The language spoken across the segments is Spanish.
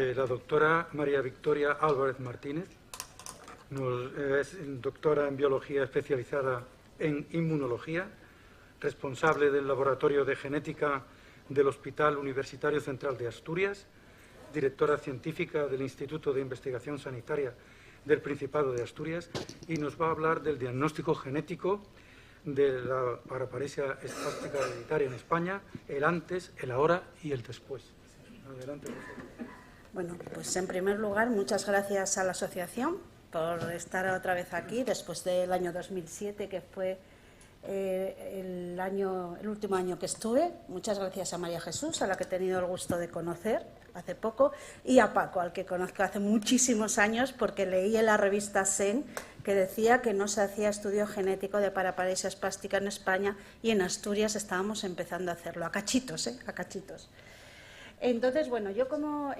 La doctora María Victoria Álvarez Martínez es doctora en Biología especializada en Inmunología, responsable del Laboratorio de Genética del Hospital Universitario Central de Asturias, directora científica del Instituto de Investigación Sanitaria del Principado de Asturias, y nos va a hablar del diagnóstico genético de la paraparesia espástica hereditaria en España, el antes, el ahora y el después. Adelante, por favor. Bueno, pues en primer lugar, muchas gracias a la asociación por estar otra vez aquí después del año 2007, que fue el último año que estuve. Muchas gracias a María Jesús, a la que he tenido el gusto de conocer hace poco, y a Paco, al que conozco hace muchísimos años, porque leí en la revista SEN que decía que no se hacía estudio genético de paraparesia espástica en España, y en Asturias estábamos empezando a hacerlo, a cachitos, a cachitos. Entonces, bueno, yo como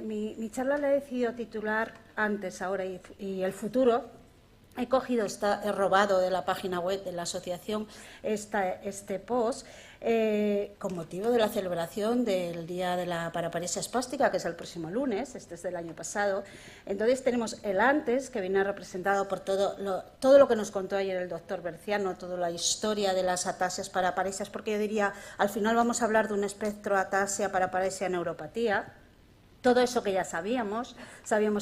mi charla la he decidido titular Antes, Ahora y el Futuro, he robado de la página web de la asociación este post con motivo de la celebración del Día de la Paraparesia Espástica, que es el próximo lunes, este es del año pasado. Entonces tenemos el antes, que viene representado por todo lo que nos contó ayer el doctor Berciano, toda la historia de las atasias paraparesias, porque yo diría, al final vamos a hablar de un espectro atasia, paraparesia, neuropatía. Todo eso que ya sabíamos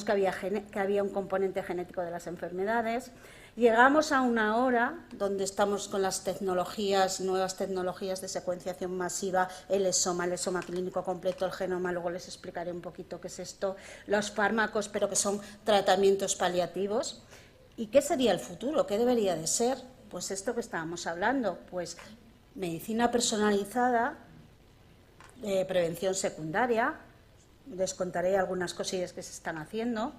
que había un componente genético de las enfermedades. Llegamos a una hora donde estamos con las nuevas tecnologías de secuenciación masiva, el exoma clínico completo, el genoma, luego les explicaré un poquito qué es esto, los fármacos, pero que son tratamientos paliativos. ¿Y qué sería el futuro? ¿Qué debería de ser? Pues esto que estábamos hablando, pues medicina personalizada, prevención secundaria. Les contaré algunas cosillas que se están haciendo,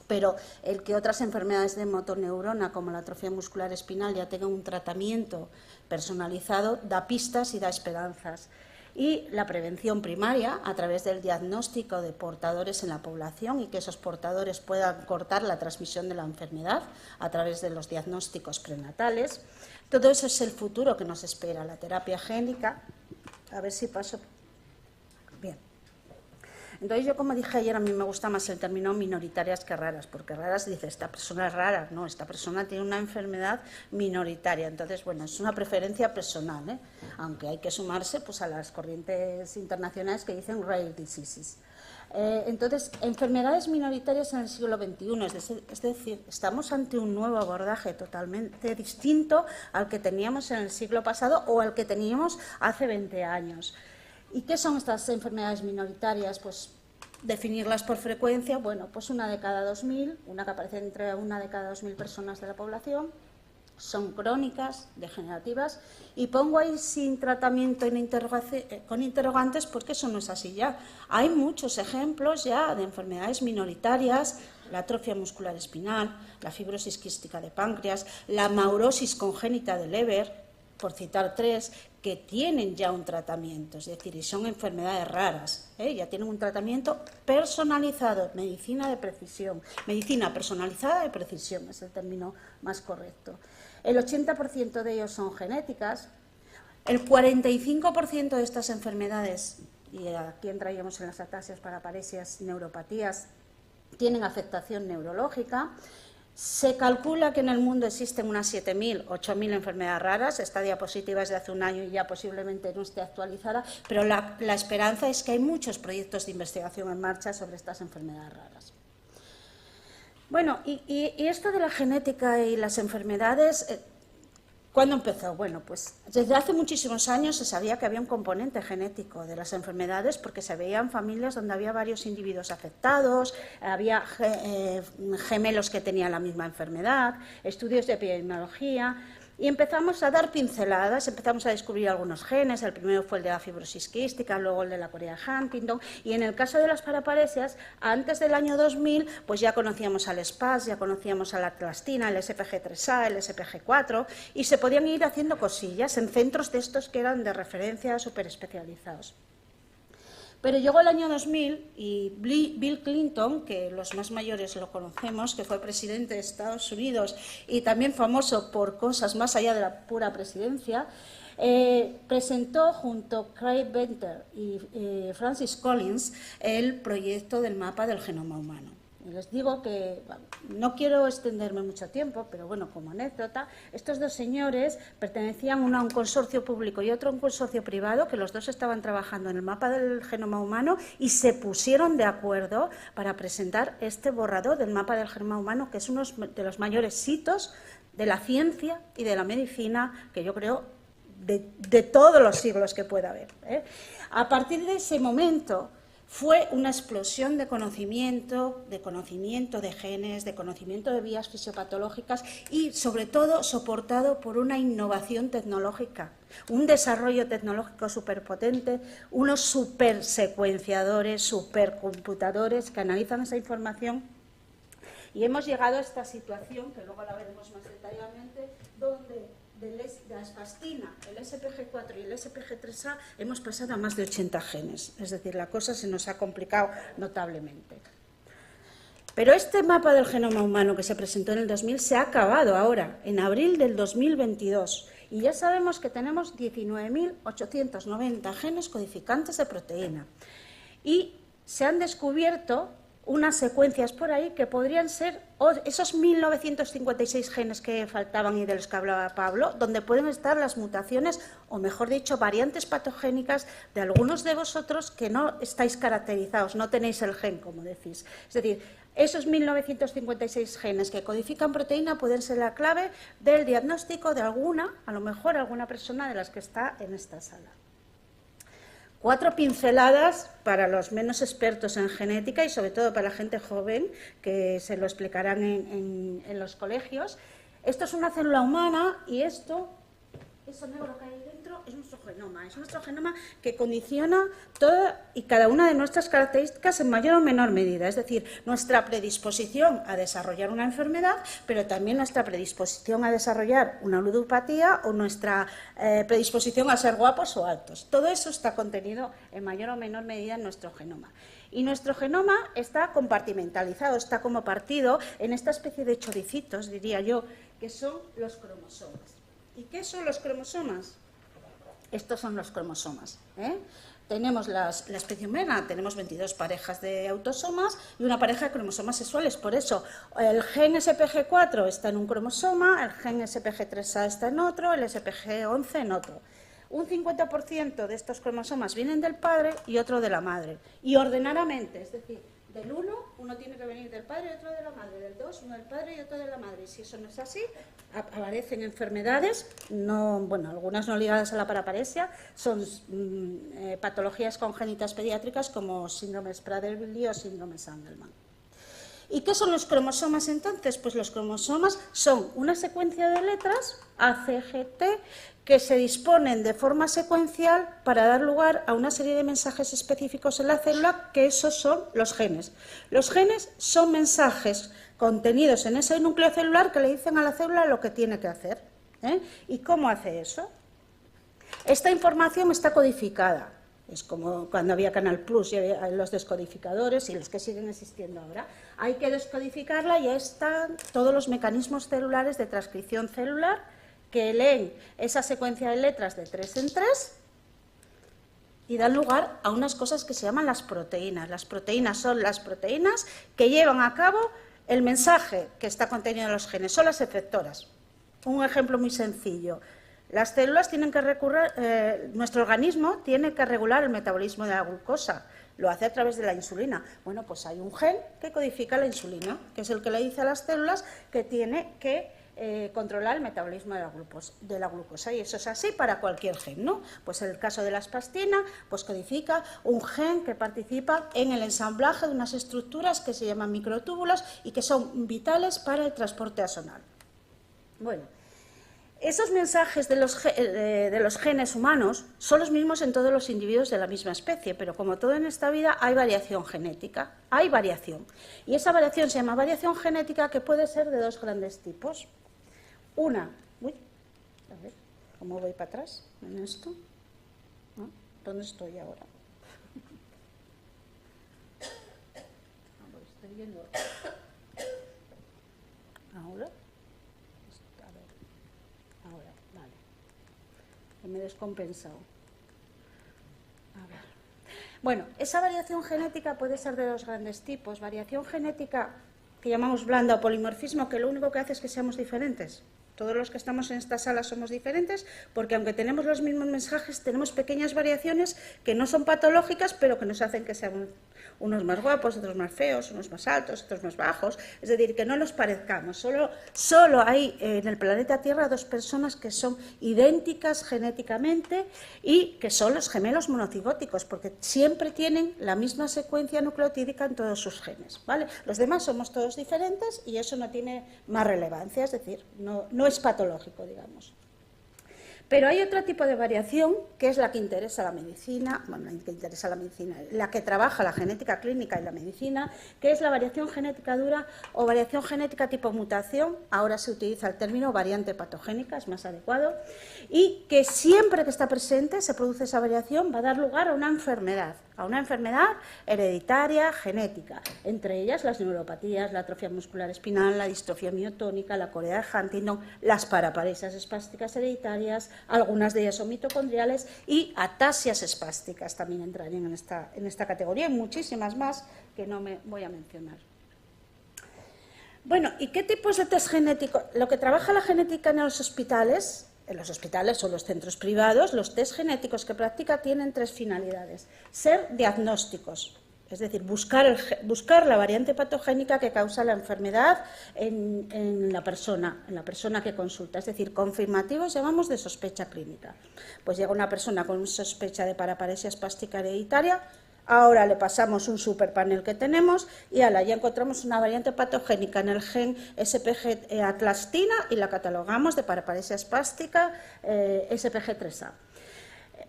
pero el que otras enfermedades de motoneurona, como la atrofia muscular espinal, ya tengan un tratamiento personalizado, da pistas y da esperanzas. Y la prevención primaria, a través del diagnóstico de portadores en la población, y que esos portadores puedan cortar la transmisión de la enfermedad a través de los diagnósticos prenatales. Todo eso es el futuro que nos espera. La terapia génica, a ver si paso bien. Entonces, yo, como dije ayer, a mí me gusta más el término minoritarias que raras, porque raras dice, esta persona es rara, no, esta persona tiene una enfermedad minoritaria. Entonces, bueno, es una preferencia personal, aunque hay que sumarse pues a las corrientes internacionales que dicen rare diseases. Entonces, enfermedades minoritarias en el siglo XXI, es decir, estamos ante un nuevo abordaje totalmente distinto al que teníamos en el siglo pasado o al que teníamos hace 20 años. ¿Y qué son estas enfermedades minoritarias? Pues definirlas por frecuencia, bueno, pues una de cada 2.000, una que aparece entre una de cada 2.000 personas de la población, son crónicas, degenerativas, y pongo ahí sin tratamiento con interrogantes porque eso no es así ya. Hay muchos ejemplos ya de enfermedades minoritarias, la atrofia muscular espinal, la fibrosis quística de páncreas, la maurosis congénita de Leber, por citar 3, que tienen ya un tratamiento, es decir, y son enfermedades raras, ya tienen un tratamiento personalizado, medicina de precisión, medicina personalizada de precisión, es el término más correcto. El 80% de ellos son genéticas, el 45% de estas enfermedades, y aquí entraríamos en las atasias, paraparesias, neuropatías, tienen afectación neurológica. Se calcula que en el mundo existen unas 7.000, 8.000 enfermedades raras. Esta diapositiva es de hace un año y ya posiblemente no esté actualizada, pero la esperanza es que hay muchos proyectos de investigación en marcha sobre estas enfermedades raras. Bueno, y esto de la genética y las enfermedades, ¿cuándo empezó? Bueno, pues desde hace muchísimos años se sabía que había un componente genético de las enfermedades, porque se veían familias donde había varios individuos afectados, había gemelos que tenían la misma enfermedad, estudios de epidemiología, y empezamos a dar pinceladas, empezamos a descubrir algunos genes. El primero fue el de la fibrosis quística, luego el de la corea de Huntington, y en el caso de las paraparesias, antes del año 2000, pues ya conocíamos al SPAS, ya conocíamos a la clastina, el SPG3A, el SPG4, y se podían ir haciendo cosillas en centros de estos que eran de referencia súper especializados. Pero llegó el año 2000 y Bill Clinton, que los más mayores lo conocemos, que fue presidente de Estados Unidos y también famoso por cosas más allá de la pura presidencia, presentó junto a Craig Venter y Francis Collins el proyecto del mapa del genoma humano. Les digo que no quiero extenderme mucho tiempo, pero bueno, como anécdota, estos dos señores pertenecían uno a un consorcio público y otro a un consorcio privado, que los dos estaban trabajando en el mapa del genoma humano y se pusieron de acuerdo para presentar este borrador del mapa del genoma humano, que es uno de los mayores hitos de la ciencia y de la medicina, que yo creo de todos los siglos que pueda haber. A partir de ese momento fue una explosión de conocimiento de genes, de conocimiento de vías fisiopatológicas y, sobre todo, soportado por una innovación tecnológica, un desarrollo tecnológico superpotente, unos supersecuenciadores, supercomputadores que analizan esa información. Y hemos llegado a esta situación, que luego la veremos más detalladamente, donde de la spastina, el SPG4 y el SPG3A hemos pasado a más de 80 genes. Es decir, la cosa se nos ha complicado notablemente. Pero este mapa del genoma humano que se presentó en el 2000 se ha acabado ahora, en abril del 2022. Y ya sabemos que tenemos 19.890 genes codificantes de proteína. Y se han descubierto unas secuencias por ahí que podrían ser esos 1956 genes que faltaban y de los que hablaba Pablo, donde pueden estar las mutaciones, o mejor dicho, variantes patogénicas de algunos de vosotros que no estáis caracterizados, no tenéis el gen, como decís. Es decir, esos 1956 genes que codifican proteína pueden ser la clave del diagnóstico de alguna, a lo mejor alguna persona de las que está en esta sala. 4 pinceladas para los menos expertos en genética y sobre todo para la gente joven, que se lo explicarán en los colegios. Esto es una célula humana y eso negro que hay dentro es nuestro genoma que condiciona toda y cada una de nuestras características en mayor o menor medida, es decir, nuestra predisposición a desarrollar una enfermedad, pero también nuestra predisposición a desarrollar una ludopatía o nuestra predisposición a ser guapos o altos. Todo eso está contenido en mayor o menor medida en nuestro genoma. Y nuestro genoma está compartimentalizado, está como partido en esta especie de choricitos, diría yo, que son los cromosomas. ¿Y qué son los cromosomas? Estos son los cromosomas. Tenemos la especie humana, tenemos 22 parejas de autosomas y una pareja de cromosomas sexuales. Por eso, el gen SPG4 está en un cromosoma, el gen SPG3A está en otro, el SPG11 en otro. Un 50% de estos cromosomas vienen del padre y otro de la madre. Y ordenadamente, es decir, del 1, uno tiene que venir del padre y otro de la madre, del 2, uno del padre y otro de la madre. Y si eso no es así, aparecen enfermedades, algunas no ligadas a la paraparesia, son patologías congénitas pediátricas como síndrome Prader-Willi o síndrome Sandelman. ¿Y qué son los cromosomas entonces? Pues los cromosomas son una secuencia de letras, A, C, G, T, que se disponen de forma secuencial para dar lugar a una serie de mensajes específicos en la célula, que esos son los genes. Los genes son mensajes contenidos en ese núcleo celular que le dicen a la célula lo que tiene que hacer. ¿Y cómo hace eso? Esta información está codificada. Es como cuando había Canal Plus y había los descodificadores y los que siguen existiendo ahora. Hay que descodificarla y ahí están todos los mecanismos celulares de transcripción celular que leen esa secuencia de letras de 3 en 3 y dan lugar a unas cosas que se llaman las proteínas. Las proteínas son las proteínas que llevan a cabo el mensaje que está contenido en los genes, son las efectoras. Un ejemplo muy sencillo. Las células tienen que nuestro organismo tiene que regular el metabolismo de la glucosa. Lo hace a través de la insulina. Bueno, pues hay un gen que codifica la insulina, que es el que le dice a las células que tiene que controlar el metabolismo de la glucosa. Y eso es así para cualquier gen, ¿no? Pues en el caso de la spastina, pues codifica un gen que participa en el ensamblaje de unas estructuras que se llaman microtúbulos y que son vitales para el transporte axonal. Bueno, esos mensajes de los genes humanos son los mismos en todos los individuos de la misma especie, pero como todo en esta vida hay variación genética, hay variación. Y esa variación se llama variación genética, que puede ser de 2 grandes tipos. Una, a ver, ¿cómo voy para atrás en esto? ¿No? ¿Dónde estoy ahora? Estoy viendo. ¿Ahora? que me he descompensado. A ver. Bueno, esa variación genética puede ser de dos grandes tipos. Variación genética que llamamos blanda o polimorfismo, que lo único que hace es que seamos diferentes. Todos los que estamos en esta sala somos diferentes porque aunque tenemos los mismos mensajes, tenemos pequeñas variaciones que no son patológicas, pero que nos hacen que seamos unos más guapos, otros más feos, unos más altos, otros más bajos. Es decir, que no nos parezcamos. Solo hay en el planeta Tierra dos personas que son idénticas genéticamente y que son los gemelos monocigóticos, porque siempre tienen la misma secuencia nucleotídica en todos sus genes, ¿vale? Los demás somos todos diferentes y eso no tiene más relevancia, es decir, no es patológico, digamos. Pero hay otro tipo de variación que es la que interesa a la medicina, bueno, la que trabaja la genética clínica y la medicina, que es la variación genética dura o variación genética tipo mutación. Ahora se utiliza el término variante patogénica, es más adecuado, y que siempre que está presente se produce esa variación, va a dar lugar a una enfermedad hereditaria genética, entre ellas las neuropatías, la atrofia muscular espinal, la distrofia miotónica, la corea de Huntington, las paraparesias espásticas hereditarias, algunas de ellas son mitocondriales, y atasias espásticas también entrarían en esta categoría, y muchísimas más que no me voy a mencionar. Bueno, ¿y qué tipos de test genéticos? Lo que trabaja la genética en los hospitales o los centros privados, los test genéticos que practica tienen tres finalidades. Ser diagnósticos, es decir, buscar la variante patogénica que causa la enfermedad en la persona que consulta, es decir, confirmativos llamamos de sospecha clínica. Pues llega una persona con sospecha de paraparesia espástica hereditaria, ahora le pasamos un superpanel que tenemos y ya encontramos una variante patogénica en el gen SPG-atlastina y la catalogamos de paraparesia espástica SPG3A.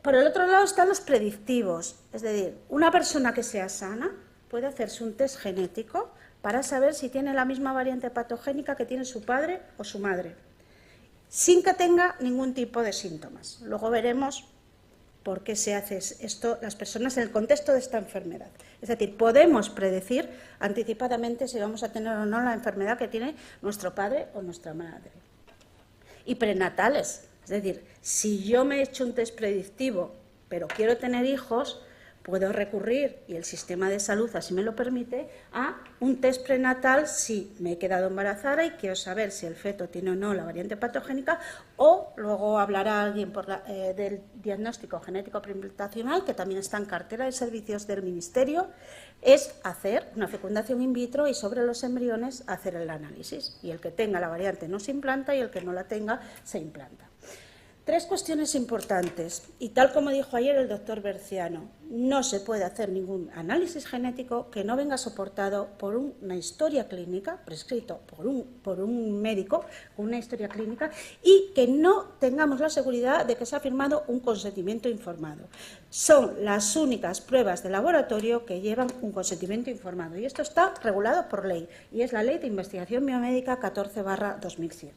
Por el otro lado están los predictivos, es decir, una persona que sea sana puede hacerse un test genético para saber si tiene la misma variante patogénica que tiene su padre o su madre, sin que tenga ningún tipo de síntomas. Luego veremos por qué se hace esto las personas en el contexto de esta enfermedad. Es decir, podemos predecir anticipadamente si vamos a tener o no la enfermedad que tiene nuestro padre o nuestra madre. Y prenatales, es decir, si yo me he hecho un test predictivo, pero quiero tener hijos, puedo recurrir, y el sistema de salud así me lo permite, a un test prenatal si me he quedado embarazada y quiero saber si el feto tiene o no la variante patogénica, o luego hablará alguien del diagnóstico genético preimplantacional, que también está en cartera de servicios del Ministerio, es hacer una fecundación in vitro y sobre los embriones hacer el análisis. Y el que tenga la variante no se implanta y el que no la tenga se implanta. Tres cuestiones importantes, y tal como dijo ayer el doctor Berciano, no se puede hacer ningún análisis genético que no venga soportado por una historia clínica, prescrito por un médico con una historia clínica, y que no tengamos la seguridad de que se ha firmado un consentimiento informado. Son las únicas pruebas de laboratorio que llevan un consentimiento informado, y esto está regulado por ley, y es la Ley de Investigación Biomédica 14/2007.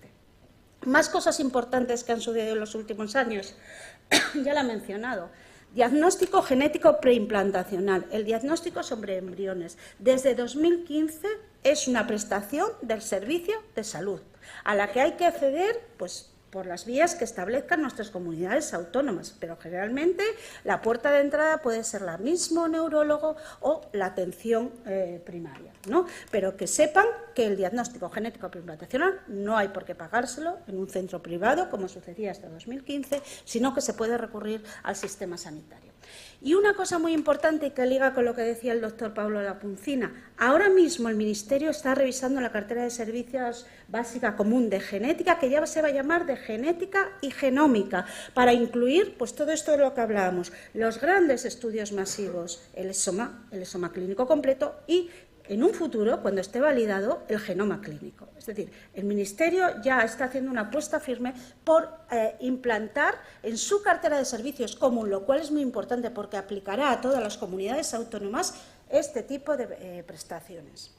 Más cosas importantes que han sucedido en los últimos años, ya la he mencionado. Diagnóstico genético preimplantacional. El diagnóstico sobre embriones. Desde 2015 es una prestación del servicio de salud, a la que hay que acceder pues, por las vías que establezcan nuestras comunidades autónomas, pero generalmente la puerta de entrada puede ser la mismo neurólogo o la atención primaria, ¿no? Pero que sepan que el diagnóstico genético preimplantacional no hay por qué pagárselo en un centro privado, como sucedía hasta 2015, sino que se puede recurrir al sistema sanitario. Y una cosa muy importante y que liga con lo que decía el doctor Pablo Lapuncina, ahora mismo el Ministerio está revisando la cartera de servicios básica común de genética, que ya se va a llamar de genética y genómica, para incluir pues, todo esto de lo que hablábamos, los grandes estudios masivos, el exoma clínico completo y, en un futuro, cuando esté validado, el genoma clínico. Es decir, el Ministerio ya está haciendo una apuesta firme por implantar en su cartera de servicios común, lo cual es muy importante porque aplicará a todas las comunidades autónomas este tipo de prestaciones.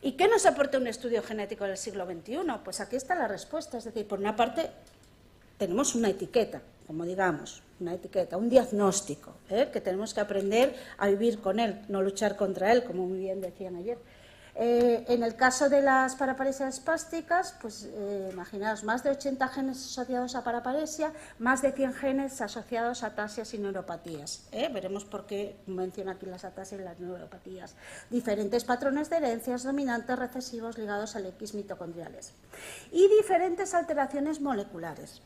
¿Y qué nos aporta un estudio genético del siglo XXI? Pues aquí está la respuesta. Es decir, por una parte, tenemos una etiqueta, como digamos, una etiqueta, un diagnóstico, que tenemos que aprender a vivir con él, no luchar contra él, como muy bien decían ayer. En el caso de las paraparesias espásticas, pues imaginaos, más de 80 genes asociados a paraparesia, más de 100 genes asociados a atasias y neuropatías. Veremos por qué menciono aquí las atasias y las neuropatías. Diferentes patrones de herencias dominantes recesivos ligados al X mitocondriales. Y diferentes alteraciones moleculares.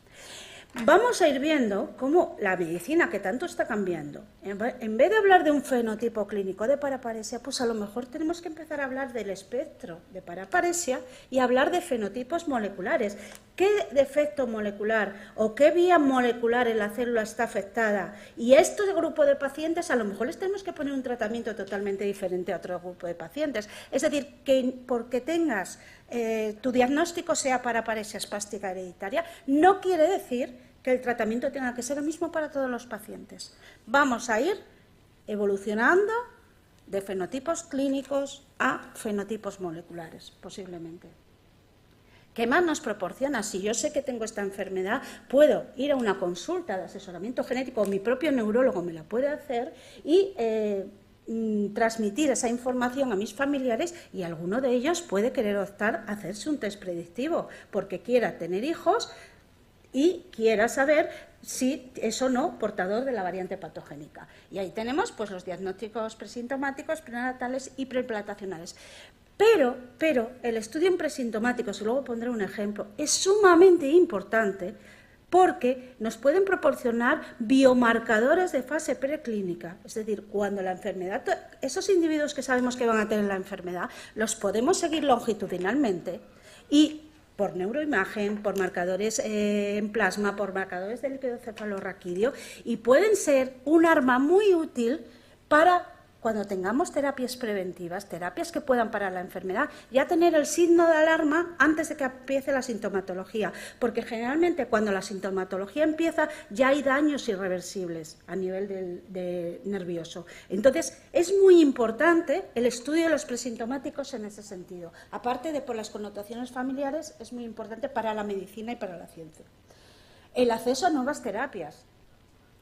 Vamos a ir viendo cómo la medicina, que tanto está cambiando, en vez de hablar de un fenotipo clínico de paraparesia, pues a lo mejor tenemos que empezar a hablar del espectro de paraparesia y hablar de fenotipos moleculares. ¿Qué defecto molecular o qué vía molecular en la célula está afectada? Y a este grupo de pacientes a lo mejor les tenemos que poner un tratamiento totalmente diferente a otro grupo de pacientes. Es decir, que porque tengas tu diagnóstico sea paraparesia espástica hereditaria, no quiere decir que el tratamiento tenga que ser el mismo para todos los pacientes. Vamos a ir evolucionando de fenotipos clínicos a fenotipos moleculares, posiblemente. ¿Qué más nos proporciona? Si yo sé que tengo esta enfermedad, puedo ir a una consulta de asesoramiento genético, o mi propio neurólogo me la puede hacer y transmitir esa información a mis familiares, y alguno de ellos puede querer optar a hacerse un test predictivo porque quiera tener hijos y quiera saber si es o no portador de la variante patogénica. Y ahí tenemos pues los diagnósticos presintomáticos, prenatales y preimplantacionales. Pero el estudio en presintomáticos, y luego pondré un ejemplo, es sumamente importante porque nos pueden proporcionar biomarcadores de fase preclínica. Es decir, cuando la enfermedad, esos individuos que sabemos que van a tener la enfermedad, los podemos seguir longitudinalmente y por neuroimagen, por marcadores en plasma, por marcadores de líquido cefalorraquídeo, y pueden ser un arma muy útil para cuando tengamos terapias preventivas, terapias que puedan parar la enfermedad, ya tener el signo de alarma antes de que empiece la sintomatología, porque generalmente cuando la sintomatología empieza ya hay daños irreversibles a nivel nervioso. Entonces, es muy importante el estudio de los presintomáticos en ese sentido. Aparte de por las connotaciones familiares, es muy importante para la medicina y para la ciencia. El acceso a nuevas terapias,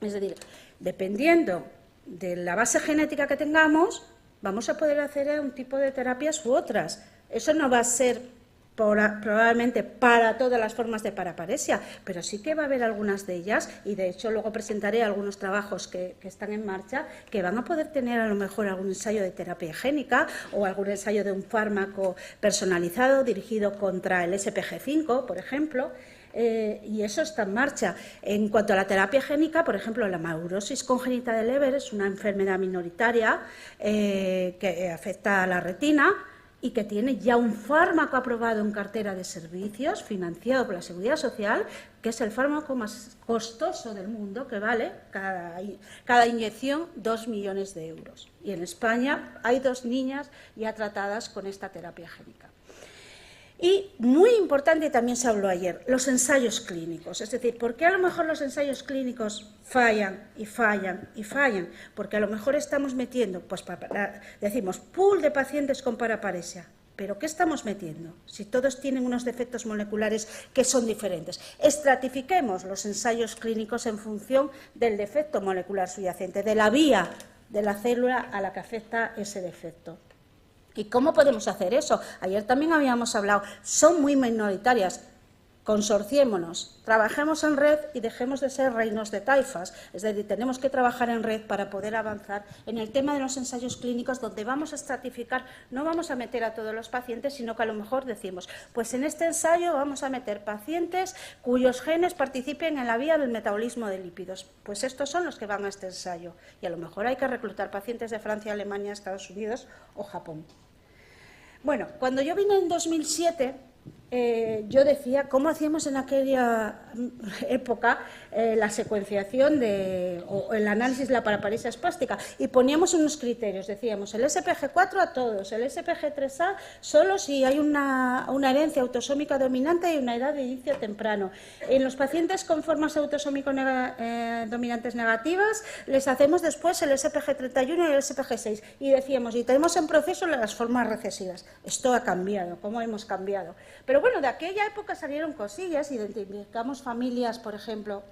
es decir, dependiendo de la base genética que tengamos, vamos a poder hacer un tipo de terapias u otras. Eso no va a ser probablemente para todas las formas de paraparesia, pero sí que va a haber algunas de ellas, y de hecho luego presentaré algunos trabajos que están en marcha, que van a poder tener a lo mejor algún ensayo de terapia génica o algún ensayo de un fármaco personalizado dirigido contra el SPG5, por ejemplo. Y eso está en marcha. En cuanto a la terapia génica, por ejemplo, la amaurosis congénita de Leber es una enfermedad minoritaria que afecta a la retina y que tiene ya un fármaco aprobado en cartera de servicios, financiado por la Seguridad Social, que es el fármaco más costoso del mundo, que vale cada inyección 2 millones de euros. Y en España hay 2 niñas ya tratadas con esta terapia génica. Y muy importante, también se habló ayer, los ensayos clínicos. Es decir, ¿por qué a lo mejor los ensayos clínicos fallan y fallan y fallan? Porque a lo mejor estamos metiendo, pues decimos, pool de pacientes con paraparesia. ¿Pero qué estamos metiendo? Si todos tienen unos defectos moleculares que son diferentes. Estratifiquemos los ensayos clínicos en función del defecto molecular subyacente, de la vía de la célula a la que afecta ese defecto. ¿Y cómo podemos hacer eso? Ayer también habíamos hablado, son muy minoritarias. Consorciémonos, trabajemos en red y dejemos de ser reinos de taifas. Es decir, tenemos que trabajar en red para poder avanzar en el tema de los ensayos clínicos, donde vamos a estratificar, no vamos a meter a todos los pacientes, sino que a lo mejor decimos, pues en este ensayo vamos a meter pacientes cuyos genes participen en la vía del metabolismo de lípidos. Pues estos son los que van a este ensayo. Y a lo mejor hay que reclutar pacientes de Francia, Alemania, Estados Unidos o Japón. Bueno, cuando yo vine en 2007, yo decía cómo hacíamos en aquella época la secuenciación o el análisis de la paraparesia espástica, y poníamos unos criterios. Decíamos el SPG4 a todos, el SPG3A solo si hay una herencia autosómica dominante y una edad de inicio temprano. En los pacientes con formas autosómico dominantes negativas les hacemos después el SPG31 y el SPG6, y decíamos, y tenemos en proceso las formas recesivas. Esto ha cambiado, ¿cómo hemos cambiado? Pero bueno, de aquella época salieron cosillas, identificamos familias, por ejemplo,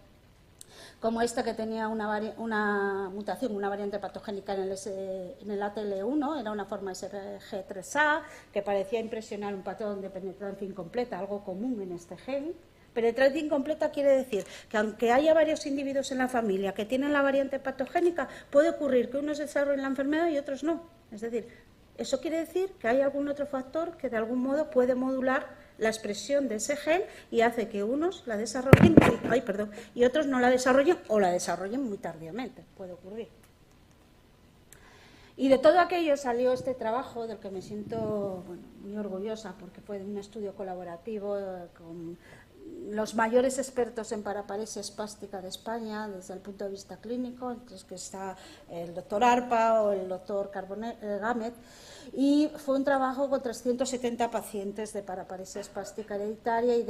como esta que tenía una mutación, una variante patogénica en el ATL1, era una forma SPG3A, que parecía impresionar un patrón de penetrancia incompleta, algo común en este gen. Penetrancia incompleta quiere decir que aunque haya varios individuos en la familia que tienen la variante patogénica, puede ocurrir que unos desarrollen la enfermedad y otros no. Es decir, eso quiere decir que hay algún otro factor que de algún modo puede modular la expresión de ese gen y hace que unos la desarrollen y otros no la desarrollen o la desarrollen muy tardíamente. Puede ocurrir. Y de todo aquello salió este trabajo del que me siento muy orgullosa, porque fue un estudio colaborativo con los mayores expertos en paraparesia espástica de España desde el punto de vista clínico, entre los que está el doctor Arpa o el doctor Gámez, y fue un trabajo con 370 pacientes de paraparesia espástica hereditaria y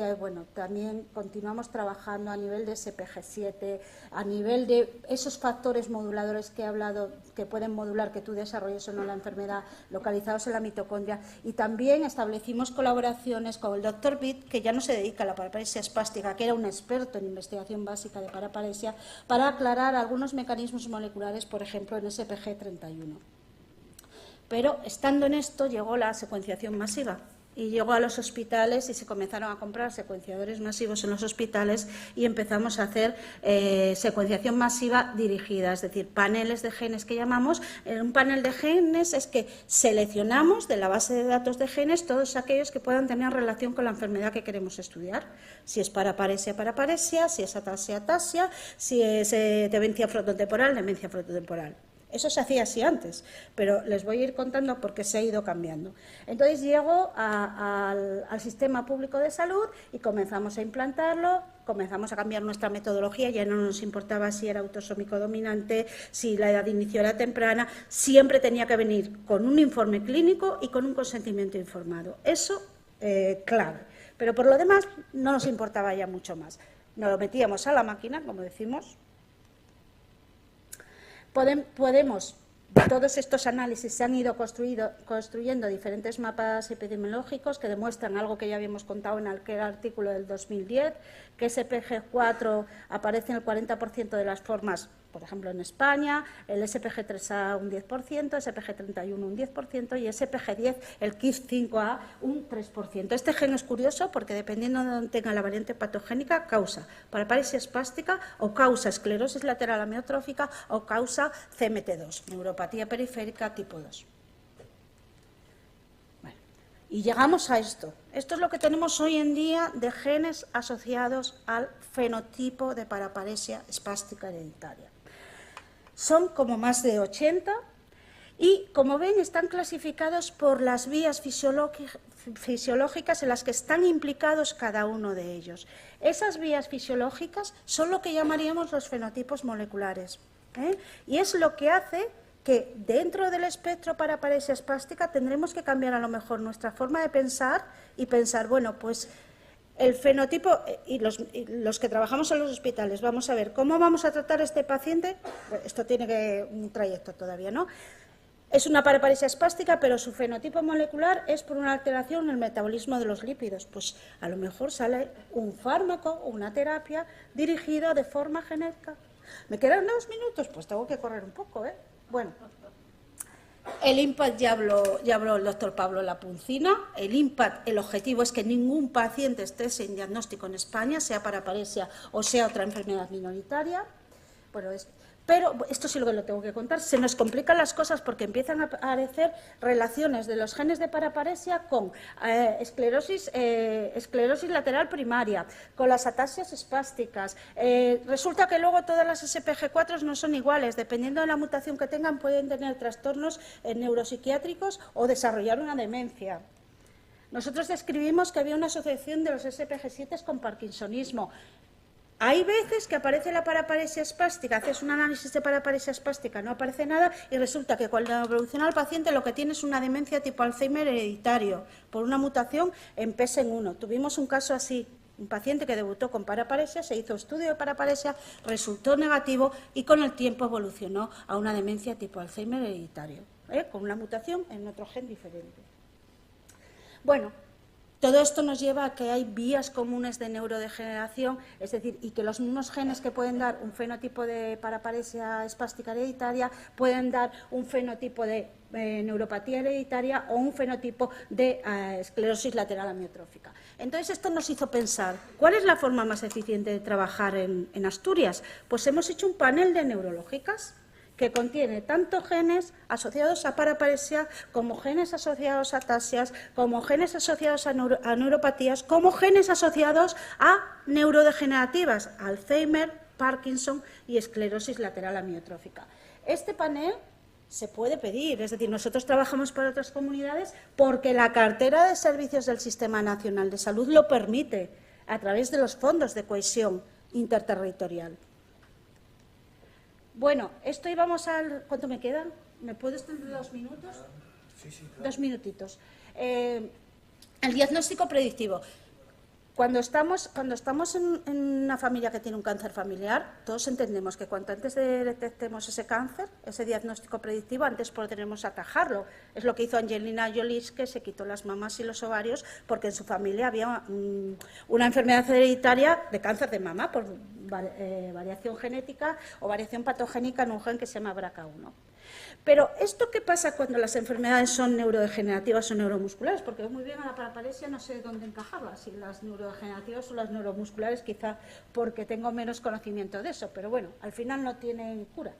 también continuamos trabajando a nivel de SPG7, a nivel de esos factores moduladores que he hablado, que pueden modular que tú desarrolles o no la enfermedad, localizados en la mitocondria, y también establecimos colaboraciones con el doctor Bitt, que ya no se dedica a la paraparesia espástica, que era un experto en investigación básica de paraparesia, para aclarar algunos mecanismos moleculares, por ejemplo, en SPG31. Pero estando en esto llegó la secuenciación masiva y llegó a los hospitales y se comenzaron a comprar secuenciadores masivos en los hospitales y empezamos a hacer secuenciación masiva dirigida, es decir, paneles de genes que llamamos. Un panel de genes es que seleccionamos de la base de datos de genes todos aquellos que puedan tener relación con la enfermedad que queremos estudiar. Si es paraparesia, si es atasia, si es demencia frontotemporal. Eso se hacía así antes, pero les voy a ir contando porque se ha ido cambiando. Entonces llego al sistema público de salud y comenzamos a implantarlo, comenzamos a cambiar nuestra metodología, ya no nos importaba si era autosómico dominante, si la edad de inicio era temprana, siempre tenía que venir con un informe clínico y con un consentimiento informado. Eso, clave. Pero por lo demás no nos importaba ya mucho más. Nos lo metíamos a la máquina, como decimos. Todos estos análisis se han ido construyendo diferentes mapas epidemiológicos que demuestran algo que ya habíamos contado en aquel artículo del 2010, que SPG4 aparece en el 40% de las formas, por ejemplo en España, el SPG3A un 10%, SPG31 un 10% y SPG10, el KIF5A, un 3%. Este gen es curioso porque dependiendo de donde tenga la variante patogénica, causa paraparesia espástica o causa esclerosis lateral amiotrófica o causa CMT2, neuropatía periférica tipo 2. Y llegamos a esto. Esto es lo que tenemos hoy en día de genes asociados al fenotipo de paraparesia espástica hereditaria. Son como más de 80 y, como ven, están clasificados por las vías fisiológicas en las que están implicados cada uno de ellos. Esas vías fisiológicas son lo que llamaríamos los fenotipos moleculares, y es lo que hace que dentro del espectro paraparesia espástica tendremos que cambiar a lo mejor nuestra forma de pensar y pensar, bueno, pues el fenotipo, y los que trabajamos en los hospitales, vamos a ver cómo vamos a tratar a este paciente. Esto tiene un trayecto todavía, ¿no? Es una paraparesia espástica, pero su fenotipo molecular es por una alteración en el metabolismo de los lípidos. Pues a lo mejor sale un fármaco o una terapia dirigida de forma genética. ¿Me quedan 2 minutos? Pues tengo que correr un poco, ¿eh? Bueno, el IMPACT ya habló el doctor Pablo Lapuncina. El IMPACT, el objetivo es que ningún paciente esté sin diagnóstico en España, sea paraparesia o sea otra enfermedad minoritaria. Bueno, pero esto sí lo tengo que contar. Se nos complican las cosas porque empiezan a aparecer relaciones de los genes de paraparesia con esclerosis lateral primaria, con las atasias espásticas. Resulta que luego todas las SPG4 no son iguales. Dependiendo de la mutación que tengan, pueden tener trastornos neuropsiquiátricos o desarrollar una demencia. Nosotros describimos que había una asociación de los SPG7 con parkinsonismo. Hay veces que aparece la paraparesia espástica, haces un análisis de paraparesia espástica, no aparece nada y resulta que cuando evoluciona el paciente lo que tiene es una demencia tipo Alzheimer hereditario por una mutación en PSEN1. Tuvimos un caso así, un paciente que debutó con paraparesia, se hizo estudio de paraparesia, resultó negativo y con el tiempo evolucionó a una demencia tipo Alzheimer hereditario, con una mutación en otro gen diferente. Bueno, Todo esto nos lleva a que hay vías comunes de neurodegeneración, es decir, y que los mismos genes que pueden dar un fenotipo de paraparesia espástica hereditaria pueden dar un fenotipo de neuropatía hereditaria o un fenotipo de esclerosis lateral amiotrófica. Entonces, esto nos hizo pensar, ¿cuál es la forma más eficiente de trabajar en Asturias? Pues hemos hecho un panel de neurológicas que contiene tanto genes asociados a paraparesia, como genes asociados a atasias, como genes asociados a neuropatías, como genes asociados a neurodegenerativas, Alzheimer, Parkinson y esclerosis lateral amiotrófica. Este panel se puede pedir, es decir, nosotros trabajamos para otras comunidades porque la cartera de servicios del Sistema Nacional de Salud lo permite a través de los fondos de cohesión interterritorial. Bueno, esto íbamos al... ¿Cuánto me quedan? ¿Me puedo extender 2 minutos? Sí, claro. 2 minutitos. El diagnóstico predictivo. Cuando estamos en una familia que tiene un cáncer familiar, todos entendemos que cuanto antes detectemos ese cáncer, ese diagnóstico predictivo, antes podremos atajarlo. Es lo que hizo Angelina Jolie, que se quitó las mamas y los ovarios porque en su familia había una enfermedad hereditaria de cáncer de mama por variación genética o variación patogénica en un gen que se llama BRCA1. Pero, ¿esto qué pasa cuando las enfermedades son neurodegenerativas o neuromusculares? Porque muy bien a la paraparesia no sé dónde encajarla, si las neurodegenerativas o las neuromusculares, quizá porque tengo menos conocimiento de eso, pero bueno, al final no tienen cura.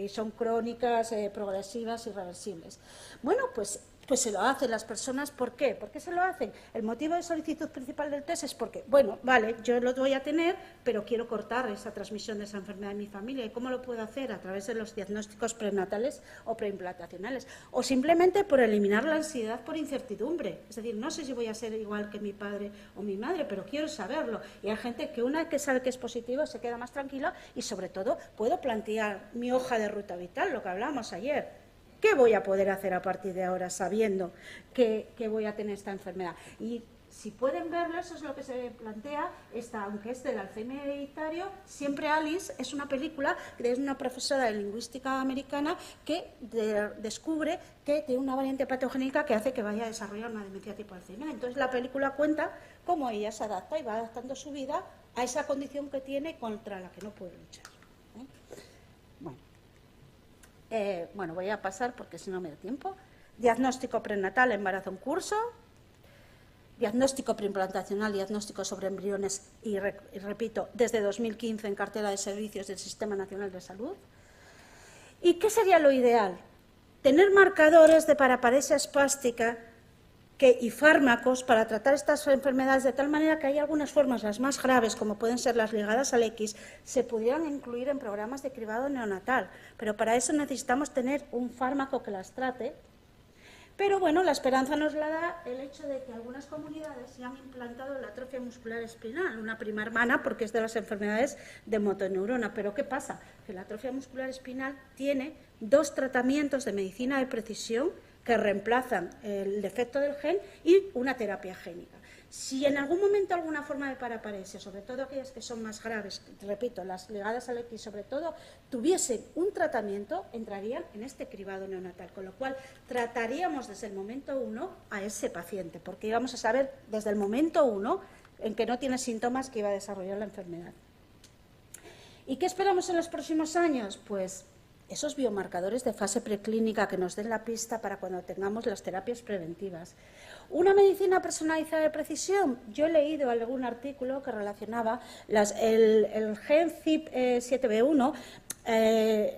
Son crónicas, progresivas y reversibles. Bueno, pues se lo hacen las personas. ¿Por qué? ¿Por qué se lo hacen? El motivo de solicitud principal del test es porque, bueno, vale, yo lo voy a tener, pero quiero cortar esa transmisión de esa enfermedad en mi familia. ¿Y cómo lo puedo hacer? A través de los diagnósticos prenatales o preimplantacionales. O simplemente por eliminar la ansiedad por incertidumbre. Es decir, no sé si voy a ser igual que mi padre o mi madre, pero quiero saberlo. Y hay gente que una vez que sabe que es positivo se queda más tranquila y, sobre todo, puedo plantear mi hoja de ruta vital, lo que hablábamos ayer. ¿Qué voy a poder hacer a partir de ahora sabiendo que voy a tener esta enfermedad? Y si pueden verlo, eso es lo que se plantea, aunque es del Alzheimer hereditario, siempre Alice es una película de una profesora de lingüística americana que descubre que tiene una variante patogénica que hace que vaya a desarrollar una demencia tipo Alzheimer. Entonces la película cuenta cómo ella se adapta y va adaptando su vida a esa condición que tiene contra la que no puede luchar. Bueno, voy a pasar porque si no me da tiempo. Diagnóstico prenatal, embarazo en curso. Diagnóstico preimplantacional, diagnóstico sobre embriones y repito, desde 2015 en cartera de servicios del Sistema Nacional de Salud. ¿Y qué sería lo ideal? Tener marcadores de paraparesia espástica y fármacos para tratar estas enfermedades de tal manera que hay algunas formas, las más graves, como pueden ser las ligadas al X, se pudieran incluir en programas de cribado neonatal. Pero para eso necesitamos tener un fármaco que las trate. Pero bueno, la esperanza nos la da el hecho de que algunas comunidades ya han implantado la atrofia muscular espinal, una prima hermana porque es de las enfermedades de motoneurona. Pero ¿qué pasa? Que la atrofia muscular espinal tiene 2 tratamientos de medicina de precisión que reemplazan el defecto del gen y una terapia génica. Si en algún momento alguna forma de paraparesia, sobre todo aquellas que son más graves, repito, las ligadas al X sobre todo, tuviesen un tratamiento, entrarían en este cribado neonatal, con lo cual trataríamos desde el momento 1 a ese paciente, porque íbamos a saber desde el momento 1 en que no tiene síntomas que iba a desarrollar la enfermedad. ¿Y qué esperamos en los próximos años? Pues esos biomarcadores de fase preclínica que nos den la pista para cuando tengamos las terapias preventivas. Una medicina personalizada de precisión. Yo he leído algún artículo que relacionaba el gen CYP7B1,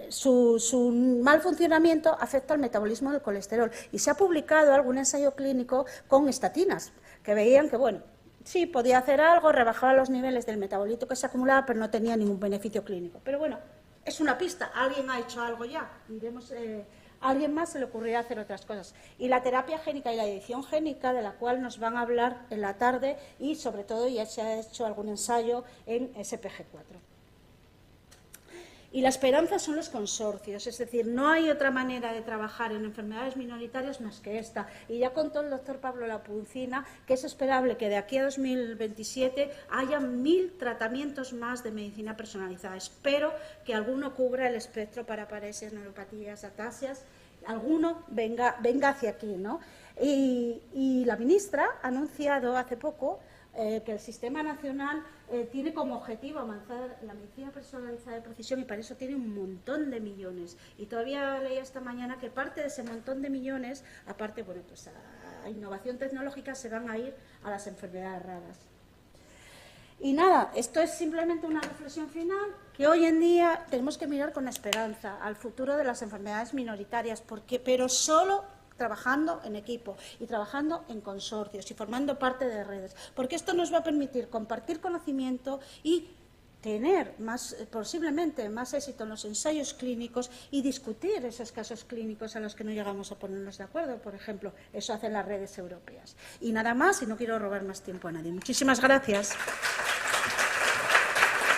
su mal funcionamiento afecta al metabolismo del colesterol y se ha publicado algún ensayo clínico con estatinas que veían que, bueno, sí, podía hacer algo, rebajaba los niveles del metabolito que se acumulaba, pero no tenía ningún beneficio clínico. Pero bueno, es una pista, alguien ha hecho algo ya, iremos, a alguien más se le ocurrirá hacer otras cosas. Y la terapia génica y la edición génica, de la cual nos van a hablar en la tarde, y sobre todo ya se ha hecho algún ensayo en SPG4. Y la esperanza son los consorcios, es decir, no hay otra manera de trabajar en enfermedades minoritarias más que esta. Y ya contó el doctor Pablo Lapuncina que es esperable que de aquí a 2027 haya 1000 tratamientos más de medicina personalizada. Espero que alguno cubra el espectro para paresias, neuropatías, atasias, alguno venga hacia aquí, ¿no? Y la ministra ha anunciado hace poco que el Sistema Nacional tiene como objetivo avanzar en la medicina personalizada de precisión, y para eso tiene un montón de millones. Y todavía leía esta mañana que parte de ese montón de millones, aparte, bueno, pues a innovación tecnológica, se van a ir a las enfermedades raras. Y nada, esto es simplemente una reflexión final, que hoy en día tenemos que mirar con esperanza al futuro de las enfermedades minoritarias, pero solo trabajando en equipo y trabajando en consorcios y formando parte de redes, porque esto nos va a permitir compartir conocimiento y tener posiblemente más éxito en los ensayos clínicos y discutir esos casos clínicos a los que no llegamos a ponernos de acuerdo. Por ejemplo, eso hacen las redes europeas. Y nada más, y no quiero robar más tiempo a nadie. Muchísimas gracias.